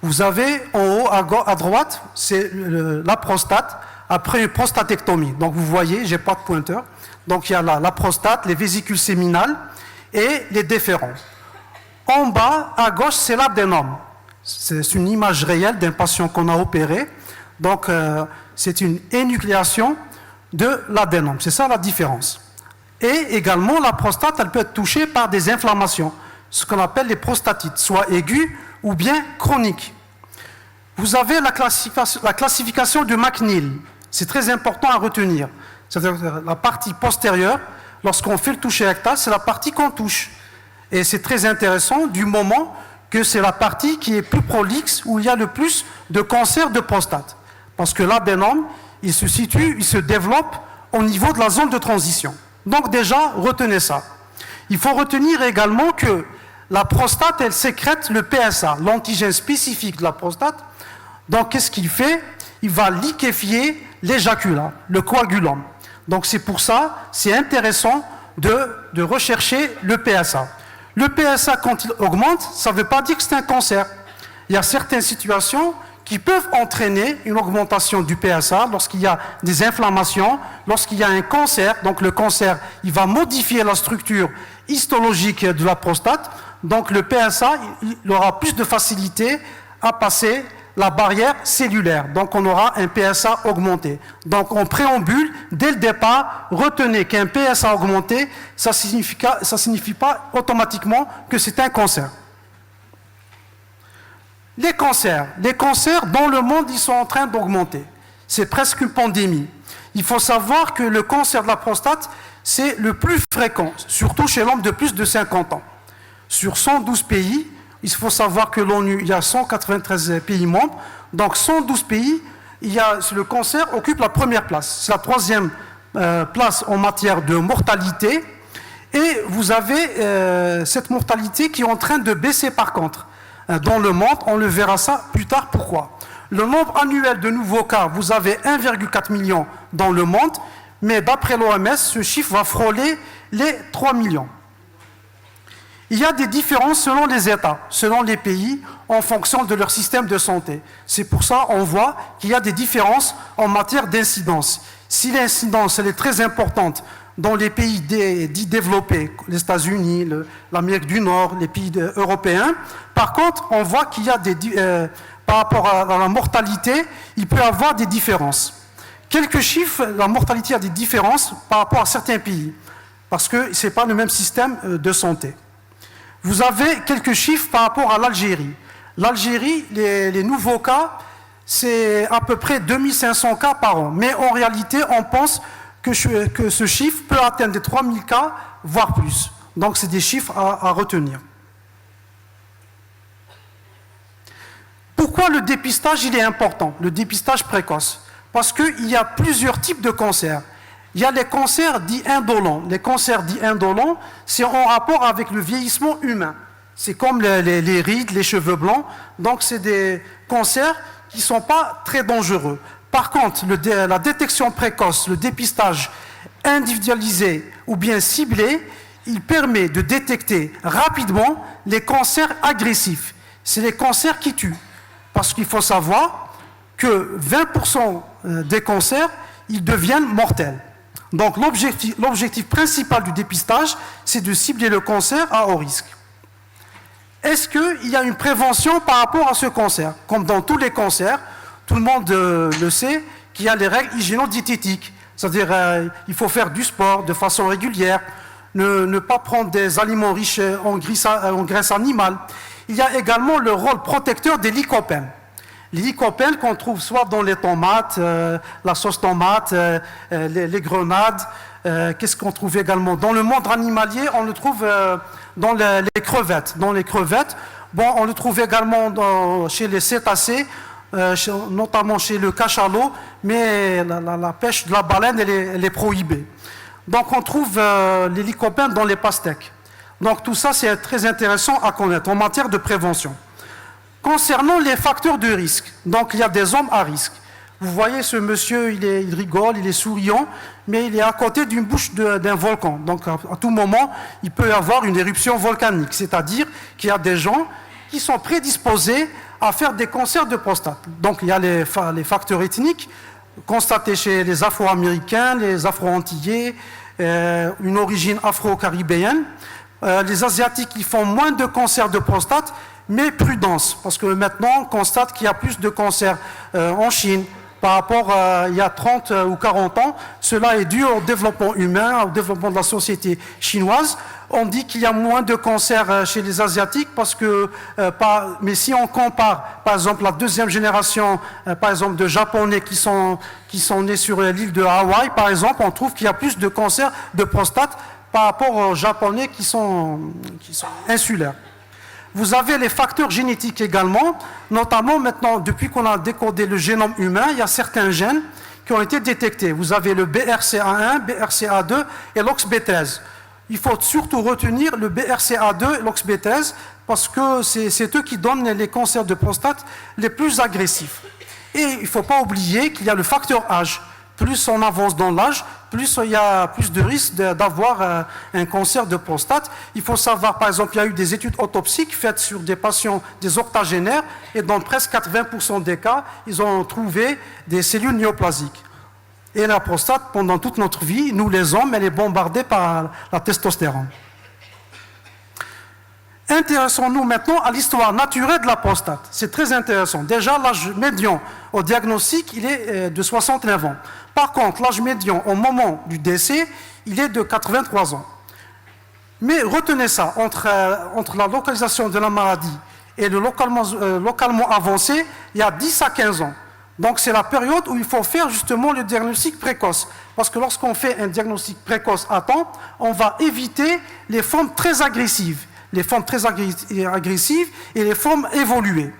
Vous avez en haut à droite, c'est la prostate, après une prostatectomie. Donc vous voyez, je n'ai pas de pointeur. Donc il y a la prostate, les vésicules séminales et les déférents. En bas, à gauche, c'est l'adénome. C'est une image réelle d'un patient qu'on a opéré. Donc c'est une énucléation de l'adénome. C'est ça la différence. Et également, la prostate, elle peut être touchée par des inflammations, ce qu'on appelle les prostatites, soit aiguës ou bien chroniques. Vous avez la classification de McNeil. C'est très important à retenir. C'est-à-dire la partie postérieure, lorsqu'on fait le toucher rectal, c'est la partie qu'on touche. Et c'est très intéressant du moment que c'est la partie qui est plus prolixe, où il y a le plus de cancer de prostate. Parce que l'adénome, il se situe, il se développe au niveau de la zone de transition. Donc déjà, retenez ça. Il faut retenir également que la prostate, elle sécrète le PSA, l'antigène spécifique de la prostate. Donc qu'est-ce qu'il fait? Il va liquéfier l'éjaculat, le coagulum. Donc c'est pour ça, c'est intéressant de rechercher le PSA. Le PSA, quand il augmente, ça ne veut pas dire que c'est un cancer. Il y a certaines situations qui peuvent entraîner une augmentation du PSA lorsqu'il y a des inflammations, lorsqu'il y a un cancer. Donc le cancer, il va modifier la structure histologique de la prostate. Donc le PSA, il aura plus de facilité à passer la barrière cellulaire. Donc on aura un PSA augmenté. Donc en préambule, dès le départ, retenez qu'un PSA augmenté, ça signifie pas automatiquement que c'est un cancer. Les cancers dans le monde, ils sont en train d'augmenter. C'est presque une pandémie. Il faut savoir que le cancer de la prostate, c'est le plus fréquent, surtout chez l'homme de plus de 50 ans. Sur 112 pays, il faut savoir que l'ONU, il y a 193 pays membres, donc 112 pays, le cancer occupe la première place. C'est la troisième place en matière de mortalité. Et vous avez cette mortalité qui est en train de baisser par contre. Dans le monde, on le verra ça plus tard. Pourquoi? Le nombre annuel de nouveaux cas, vous avez 1,4 million dans le monde, mais d'après l'OMS, ce chiffre va frôler les 3 millions. Il y a des différences selon les États, selon les pays, en fonction de leur système de santé. C'est pour ça qu'on voit qu'il y a des différences en matière d'incidence. Si l'incidence elle est très importante dans les pays dits développés, les États-Unis, l'Amérique du Nord, les pays européens, par contre, on voit qu'il y a par rapport à la mortalité, il peut y avoir des différences. Quelques chiffres, la mortalité a des différences par rapport à certains pays, parce que ce n'est pas le même système de santé. Vous avez quelques chiffres par rapport à l'Algérie. L'Algérie, les nouveaux cas, c'est à peu près 2500 cas par an. Mais en réalité, on pense que ce chiffre peut atteindre des 3000 cas, voire plus. Donc, c'est des chiffres à retenir. Pourquoi le dépistage il est important, le dépistage précoce? Parce qu'il y a plusieurs types de cancers. Il y a les cancers dits indolents. Les cancers dits indolents, c'est en rapport avec le vieillissement humain. C'est comme les rides, les cheveux blancs. Donc, c'est des cancers qui ne sont pas très dangereux. Par contre, la détection précoce, le dépistage individualisé ou bien ciblé, il permet de détecter rapidement les cancers agressifs. C'est les cancers qui tuent. Parce qu'il faut savoir que 20% des cancers, ils deviennent mortels. Donc l'objectif principal du dépistage, c'est de cibler le cancer à haut risque. Est-ce qu'il y a une prévention par rapport à ce cancer? Comme dans tous les cancers, tout le monde le sait, qu'il y a les règles hygiéno-diététiques. C'est-à-dire il faut faire du sport de façon régulière, ne pas prendre des aliments riches en graisse animale. Il y a également le rôle protecteur des lycopènes. Les lycopènes qu'on trouve soit dans les tomates, la sauce tomate, les grenades, qu'est-ce qu'on trouve également? Dans le monde animalier, on le trouve dans les crevettes. Dans les crevettes, bon, on le trouve également chez les cétacés, notamment chez le cachalot, mais la pêche de la baleine, elle est prohibée. Donc on trouve les lycopènes dans les pastèques. Donc tout ça, c'est très intéressant à connaître en matière de prévention. Concernant les facteurs de risque, donc il y a des hommes à risque. Vous voyez ce monsieur, il rigole, il est souriant, mais il est à côté d'une bouche d'un volcan. Donc à tout moment, il peut y avoir une éruption volcanique, c'est-à-dire qu'il y a des gens qui sont prédisposés à faire des cancers de prostate. Donc il y a les facteurs ethniques constatés chez les Afro-Américains, les Afro-Antillais, une origine afro-caribéenne. Les Asiatiques, ils font moins de cancers de prostate, mais prudence, parce que maintenant on constate qu'il y a plus de cancers en Chine par rapport à il y a 30 ou 40 ans. Cela est dû au développement humain, au développement de la société chinoise. On dit qu'il y a moins de cancers chez les Asiatiques parce que, mais si on compare, par exemple, la deuxième génération, par exemple, de Japonais qui sont nés sur l'île de Hawaï, par exemple, on trouve qu'il y a plus de cancers de prostate par rapport aux Japonais qui sont insulaires. Vous avez les facteurs génétiques également, notamment maintenant, depuis qu'on a décodé le génome humain, il y a certains gènes qui ont été détectés. Vous avez le BRCA1, BRCA2 et l'OXB13. Il faut surtout retenir le BRCA2 et l'OXB13 parce que c'est eux qui donnent les cancers de prostate les plus agressifs. Et il ne faut pas oublier qu'il y a le facteur âge. Plus on avance dans l'âge, plus il y a plus de risques d'avoir un cancer de prostate. Il faut savoir, par exemple, il y a eu des études autopsiques faites sur des patients, des octogénaires, et dans presque 80% des cas, ils ont trouvé des cellules néoplasiques. Et la prostate, pendant toute notre vie, nous les hommes, elle est bombardée par la testostérone. Intéressons-nous maintenant à l'histoire naturelle de la prostate. C'est très intéressant. Déjà, l'âge médian au diagnostic, il est de 69 ans. Par contre, l'âge médian au moment du décès, il est de 83 ans. Mais retenez ça, entre la localisation de la maladie et le localement avancé, il y a 10 à 15 ans. Donc c'est la période où il faut faire justement le diagnostic précoce. Parce que lorsqu'on fait un diagnostic précoce à temps, on va éviter les formes très agressives. Les formes très agressives et les formes évoluées.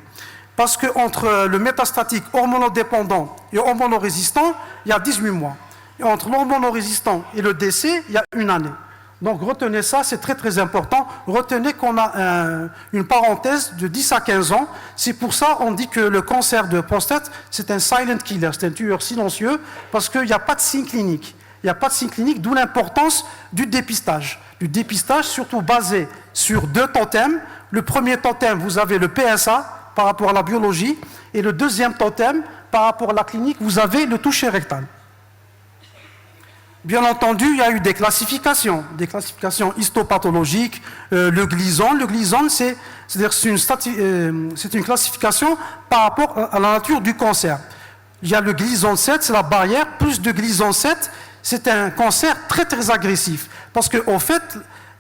Parce qu'entre le métastatique hormonodépendant et hormonorésistant, il y a 18 mois. Et entre l'hormonorésistant et le décès, il y a 1 année. Donc retenez ça, c'est très très important. Retenez qu'on a une parenthèse de 10 à 15 ans. C'est pour ça qu'on dit que le cancer de prostate, c'est un silent killer, c'est un tueur silencieux, parce qu'il n'y a pas de signe clinique. Il n'y a pas de signe clinique, d'où l'importance du dépistage. Du dépistage surtout basé sur 2 totems. Le premier totem, vous avez le PSA par rapport à la biologie, et le deuxième totem, par rapport à la clinique, vous avez le toucher rectal. Bien entendu, il y a eu des classifications histopathologiques, le Gleason. Le Gleason, c'est une classification par rapport à la nature du cancer. Il y a le Gleason 7, c'est la barrière, plus de Gleason 7, c'est un cancer très très agressif. Parce qu'en fait,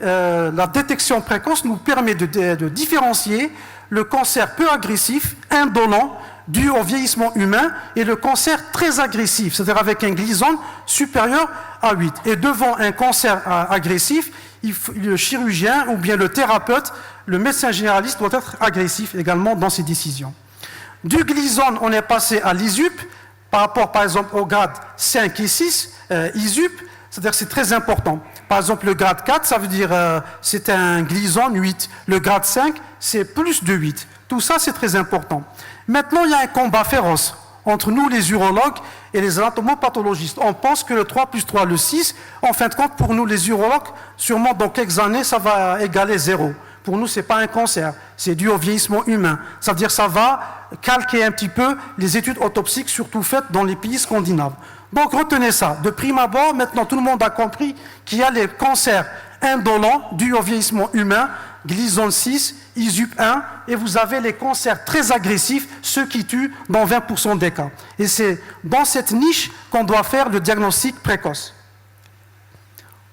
la détection précoce nous permet de différencier le cancer peu agressif, indolent, dû au vieillissement humain, et le cancer très agressif, c'est-à-dire avec un Gleason supérieur à 8. Et devant un cancer agressif, le chirurgien ou bien le thérapeute, le médecin généraliste doit être agressif également dans ses décisions. Du Gleason, on est passé à l'ISUP, par rapport par exemple au grade 5 et 6, ISUP, c'est-à-dire que c'est très important. Par exemple, le grade 4, ça veut dire c'est un Gleason 8. Le grade 5, c'est plus de 8. Tout ça, c'est très important. Maintenant, il y a un combat féroce entre nous, les urologues, et les anatomopathologistes. On pense que le 3 plus 3, le 6, en fin de compte, pour nous, les urologues, sûrement dans quelques années, ça va égaler 0. Pour nous, ce n'est pas un cancer, c'est dû au vieillissement humain. C'est-à-dire que ça va calquer un petit peu les études autopsiques, surtout faites dans les pays scandinaves. Donc retenez ça, de prime abord, maintenant tout le monde a compris qu'il y a les cancers indolents dus au vieillissement humain, Gleason 6, ISUP 1, et vous avez les cancers très agressifs, ceux qui tuent dans 20% des cas. Et c'est dans cette niche qu'on doit faire le diagnostic précoce.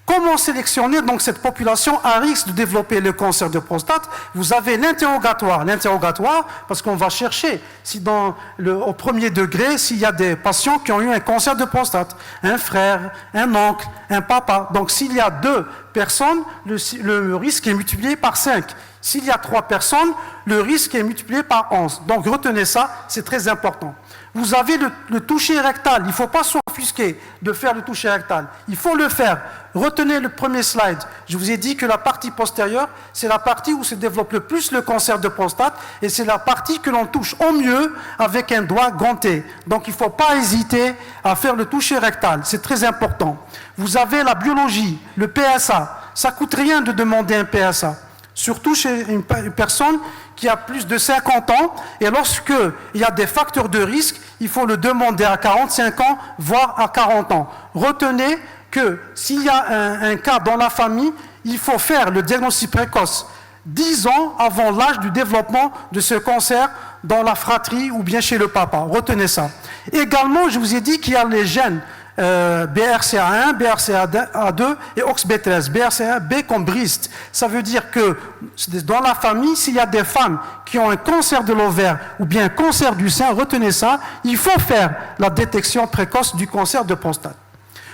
Comment sélectionner donc cette population à risque de développer le cancer de prostate? Vous avez l'interrogatoire. L'interrogatoire, parce qu'on va chercher si au premier degré, s'il y a des patients qui ont eu un cancer de prostate, un frère, un oncle, un papa. Donc s'il y a 2 personnes, le risque est multiplié par 5. S'il y a 3 personnes, le risque est multiplié par 11. Donc retenez ça, c'est très important. Vous avez le toucher rectal. Il ne faut pas s'offusquer de faire le toucher rectal. Il faut le faire. Retenez le premier slide. Je vous ai dit que la partie postérieure, c'est la partie où se développe le plus le cancer de prostate et c'est la partie que l'on touche au mieux avec un doigt ganté. Donc il ne faut pas hésiter à faire le toucher rectal. C'est très important. Vous avez la biologie, le PSA. Ça ne coûte rien de demander un PSA. surtout chez une personne qui a plus de 50 ans. Et lorsqu'il y a des facteurs de risque, il faut le demander à 45 ans, voire à 40 ans. Retenez que s'il y a un cas dans la famille, il faut faire le diagnostic précoce 10 ans avant l'âge du développement de ce cancer dans la fratrie ou bien chez le papa. Retenez ça. Également, je vous ai dit qu'il y a les gènes BRCA1, BRCA2 et OXB13. BRCA-B comme Brist. Ça veut dire que dans la famille, s'il y a des femmes qui ont un cancer de l'ovaire ou bien un cancer du sein, retenez ça, il faut faire la détection précoce du cancer de prostate.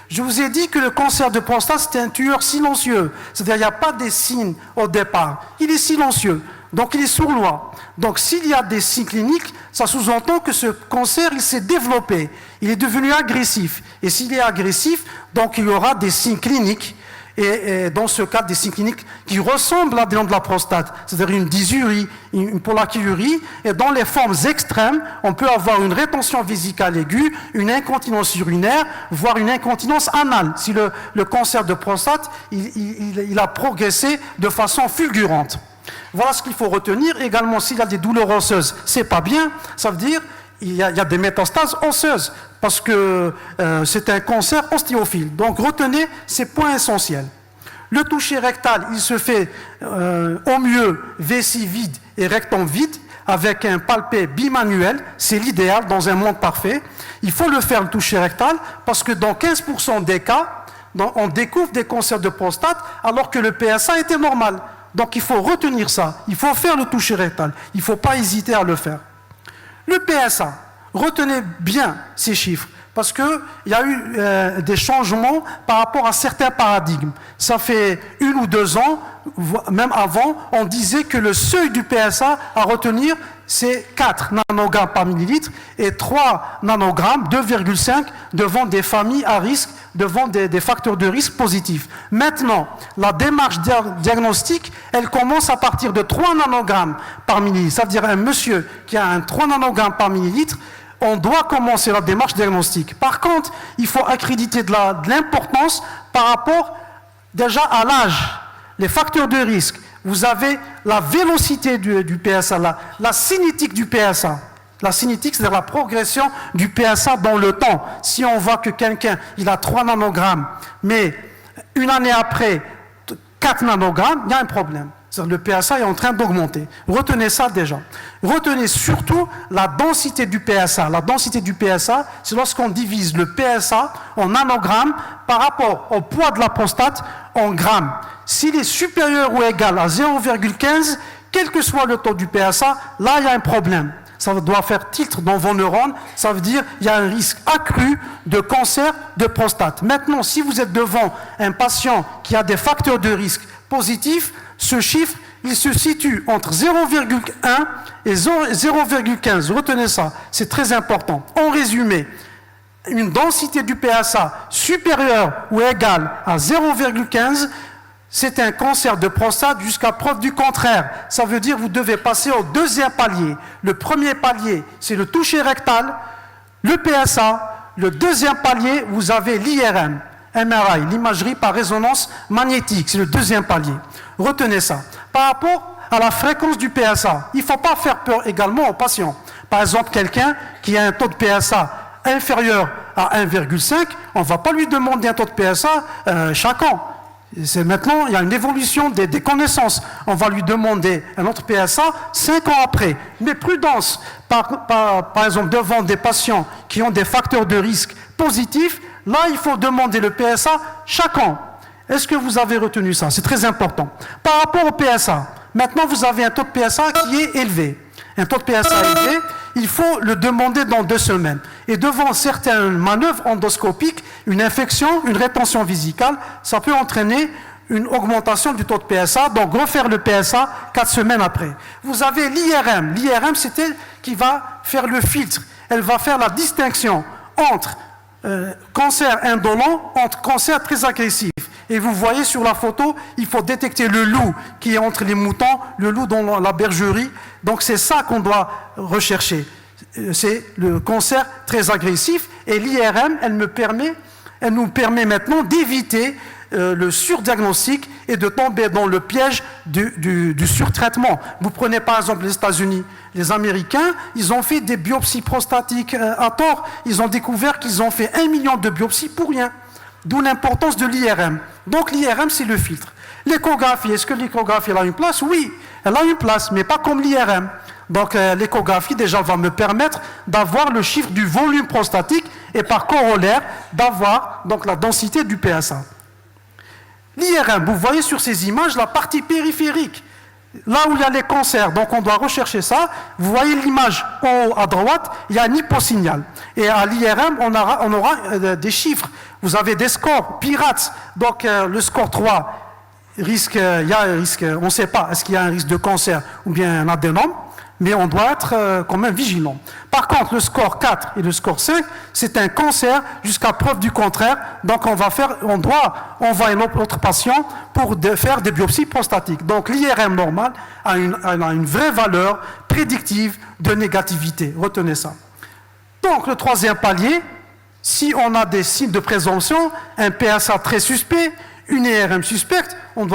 Je vous ai dit que le cancer de prostate, c'est un tueur silencieux. C'est-à-dire qu'il n'y a pas des signes au départ. Il est silencieux. Donc il est sournois. Donc s'il y a des signes cliniques, ça sous-entend que ce cancer, il s'est développé. Il est devenu agressif. Et s'il est agressif, donc il y aura des signes cliniques. Et dans ce cas, des signes cliniques qui ressemblent à l'adénome de la prostate, c'est-à-dire une dysurie, une pollakiurie. Et dans les formes extrêmes, on peut avoir une rétention vésicale aiguë, une incontinence urinaire, voire une incontinence anale, si le cancer de prostate il a progressé de façon fulgurante. Voilà ce qu'il faut retenir. Également, s'il y a des douleurs osseuses, c'est pas bien. Ça veut dire il y a des métastases osseuses, parce que c'est un cancer ostéophile. Donc retenez ces points essentiels. Le toucher rectal, il se fait au mieux vessie vide et rectum vide, avec un palpé bimanuel. C'est l'idéal dans un monde parfait. Il faut le faire, le toucher rectal, parce que dans 15% des cas, on découvre des cancers de prostate, alors que le PSA était normal. Donc il faut retenir ça. Il faut faire le toucher rectal. Il ne faut pas hésiter à le faire. Le PSA, retenez bien ces chiffres, parce qu'il y a eu des changements par rapport à certains paradigmes. Ça fait 1 ou 2 ans, même avant, on disait que le seuil du PSA à retenir, c'est 4 nanogrammes par millilitre et 3 nanogrammes, 2,5, devant des familles à risque, devant des facteurs de risque positifs. Maintenant, la démarche diagnostique, elle commence à partir de 3 nanogrammes par millilitre. Ça veut dire un monsieur qui a un 3 nanogrammes par millilitre, on doit commencer la démarche diagnostique. Par contre, il faut accréditer de l'importance par rapport déjà à l'âge, les facteurs de risque. Vous avez la vélocité du PSA, la cinétique du PSA. La cinétique, c'est-à-dire la progression du PSA dans le temps. Si on voit que quelqu'un, il a 3 nanogrammes, mais une année après, 4 nanogrammes, il y a un problème. Le PSA est en train d'augmenter. Retenez ça déjà. Retenez surtout la densité du PSA. La densité du PSA, c'est lorsqu'on divise le PSA en nanogrammes par rapport au poids de la prostate en grammes. S'il est supérieur ou égal à 0,15, quel que soit le taux du PSA, là il y a un problème. Ça doit faire tilt dans vos neurones, ça veut dire qu'il y a un risque accru de cancer de prostate. Maintenant, si vous êtes devant un patient qui a des facteurs de risque positifs, ce chiffre, il se situe entre 0,1 et 0,15. Retenez ça, c'est très important. En résumé, une densité du PSA supérieure ou égale à 0,15, c'est un cancer de prostate jusqu'à preuve du contraire. Ça veut dire que vous devez passer au deuxième palier. Le premier palier, c'est le toucher rectal, le PSA. Le deuxième palier, vous avez l'IRM, MRI, l'imagerie par résonance magnétique. C'est le deuxième palier. Retenez ça. Par rapport à la fréquence du PSA, il ne faut pas faire peur également aux patients. Par exemple, quelqu'un qui a un taux de PSA inférieur à 1,5, on ne va pas lui demander un taux de PSA chaque an. Maintenant, il y a une évolution des connaissances. On va lui demander un autre PSA 5 ans après. Mais prudence, par exemple, devant des patients qui ont des facteurs de risque positifs, là, il faut demander le PSA chaque an. Est-ce que vous avez retenu ça? C'est très important. Par rapport au PSA, maintenant, vous avez un taux de PSA qui est élevé. Un taux de PSA élevé, il faut le demander dans 2 semaines. Et devant certaines manœuvres endoscopiques, une infection, une rétention vésicale, ça peut entraîner une augmentation du taux de PSA, donc refaire le PSA 4 semaines après. Vous avez l'IRM. L'IRM, c'est elle qui va faire le filtre. Elle va faire la distinction entre cancer indolent, entre cancer très agressif. Et vous voyez sur la photo, il faut détecter le loup qui est entre les moutons, le loup dans la bergerie. Donc c'est ça qu'on doit rechercher. C'est le cancer très agressif. Et l'IRM, elle nous permet maintenant d'éviter le surdiagnostic et de tomber dans le piège du surtraitement. Vous prenez par exemple les États-Unis, les Américains, ils ont fait des biopsies prostatiques à tort. Ils ont découvert qu'ils ont fait 1 million de biopsies pour rien. D'où l'importance de l'IRM. Donc l'IRM, c'est le filtre. L'échographie, est-ce que l'échographie a une place? Oui, elle a une place, mais pas comme l'IRM. Donc l'échographie, déjà, va me permettre d'avoir le chiffre du volume prostatique et par corollaire, d'avoir donc la densité du PSA. L'IRM, vous voyez sur ces images la partie périphérique, là où il y a les cancers, donc on doit rechercher ça. Vous voyez l'image en haut à droite, il y a un hyposignal. Et à l'IRM, on aura des chiffres. Vous avez des scores, pirates. Donc le score 3, il y a un risque, on ne sait pas, est-ce qu'il y a un risque de cancer ou bien un adénome, mais on doit être quand même vigilant. Par contre, le score 4 et le score 5, c'est un cancer jusqu'à preuve du contraire. Donc on doit envoyer notre patient pour faire des biopsies prostatiques. Donc l'IRM normal a une vraie valeur prédictive de négativité. Retenez ça. Donc le troisième palier, si on a des signes de présomption, un PSA très suspect, une IRM suspecte, on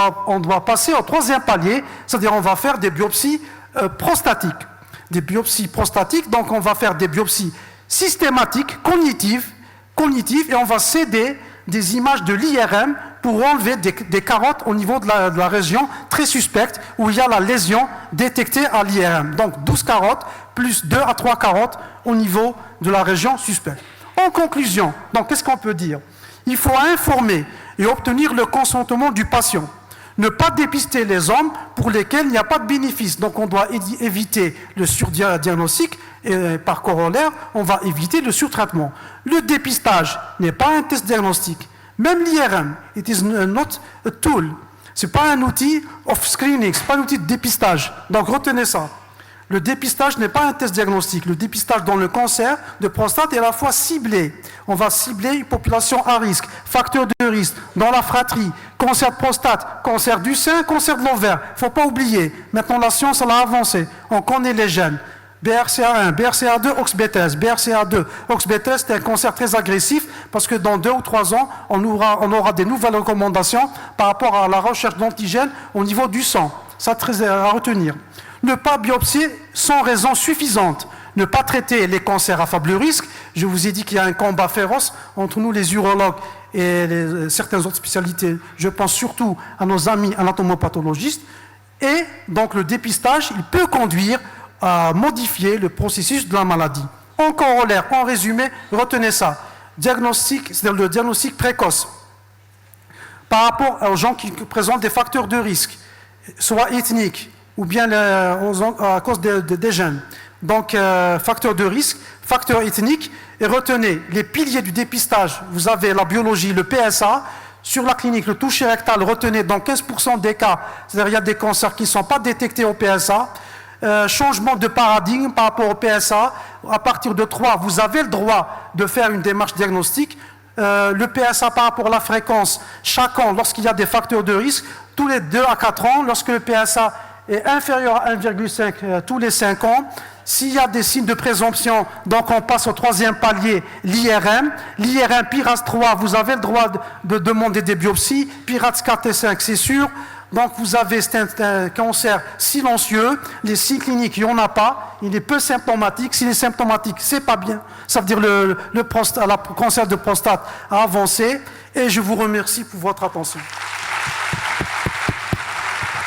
doit passer au troisième palier, c'est-à-dire on va faire des biopsies prostatiques. Des biopsies prostatiques, donc on va faire des biopsies systématiques, cognitives, et on va céder des images de l'IRM pour enlever des carottes au niveau de la région très suspecte où il y a la lésion détectée à l'IRM. Donc 12 carottes plus 2 à 3 carottes au niveau de la région suspecte. En conclusion, donc qu'est-ce qu'on peut dire? Il faut informer et obtenir le consentement du patient. Ne pas dépister les hommes pour lesquels il n'y a pas de bénéfice. Donc on doit éviter le surdiagnostic et par corollaire, on va éviter le surtraitement. Le dépistage n'est pas un test diagnostique. Même l'IRM, it is not a tool. Ce n'est pas un outil of screening, ce n'est pas un outil de dépistage. Donc retenez ça. Le dépistage n'est pas un test diagnostique. Le dépistage dans le cancer de prostate est à la fois ciblé. On va cibler une population à risque, facteur de risque, dans la fratrie, cancer de prostate, cancer du sein, cancer de l'ovaire. Il ne faut pas oublier. Maintenant, la science, elle a avancé. On connaît les gènes. BRCA1, BRCA2, OXBTS. BRCA2, OXBTS, c'est un cancer très agressif parce que dans 2 ou 3 ans, on aura des nouvelles recommandations par rapport à la recherche d'antigènes au niveau du sang. Ça, très à retenir. Ne pas biopsier sans raison suffisante. Ne pas traiter les cancers à faible risque. Je vous ai dit qu'il y a un combat féroce entre nous, les urologues, et certaines autres spécialités. Je pense surtout à nos amis anatomopathologistes. Et donc le dépistage, il peut conduire à modifier le processus de la maladie. En corollaire, en résumé, retenez ça. Diagnostic, c'est-à-dire le diagnostic précoce. Par rapport aux gens qui présentent des facteurs de risque, soit ethniques, ou bien à cause des gènes. Donc, facteur de risque, facteur ethnique, et retenez, les piliers du dépistage, vous avez la biologie, le PSA, sur la clinique, le toucher rectal, retenez, dans 15% des cas, c'est-à-dire il y a des cancers qui ne sont pas détectés au PSA, changement de paradigme par rapport au PSA, à partir de 3, vous avez le droit de faire une démarche diagnostique, le PSA par rapport à la fréquence, chaque an, lorsqu'il y a des facteurs de risque, tous les 2 à 4 ans, lorsque le PSA est inférieur à 1,5 tous les 5 ans. S'il y a des signes de présomption, donc on passe au troisième palier, l'IRM. L'IRM PIRAS 3, vous avez le droit de demander des biopsies. PIRAS 4 et 5, c'est sûr. Donc vous avez un cancer silencieux. Les signes cliniques, il n'y en a pas. Il est peu symptomatique. S'il est symptomatique, c'est pas bien. Ça veut dire le cancer de prostate a avancé. Et je vous remercie pour votre attention.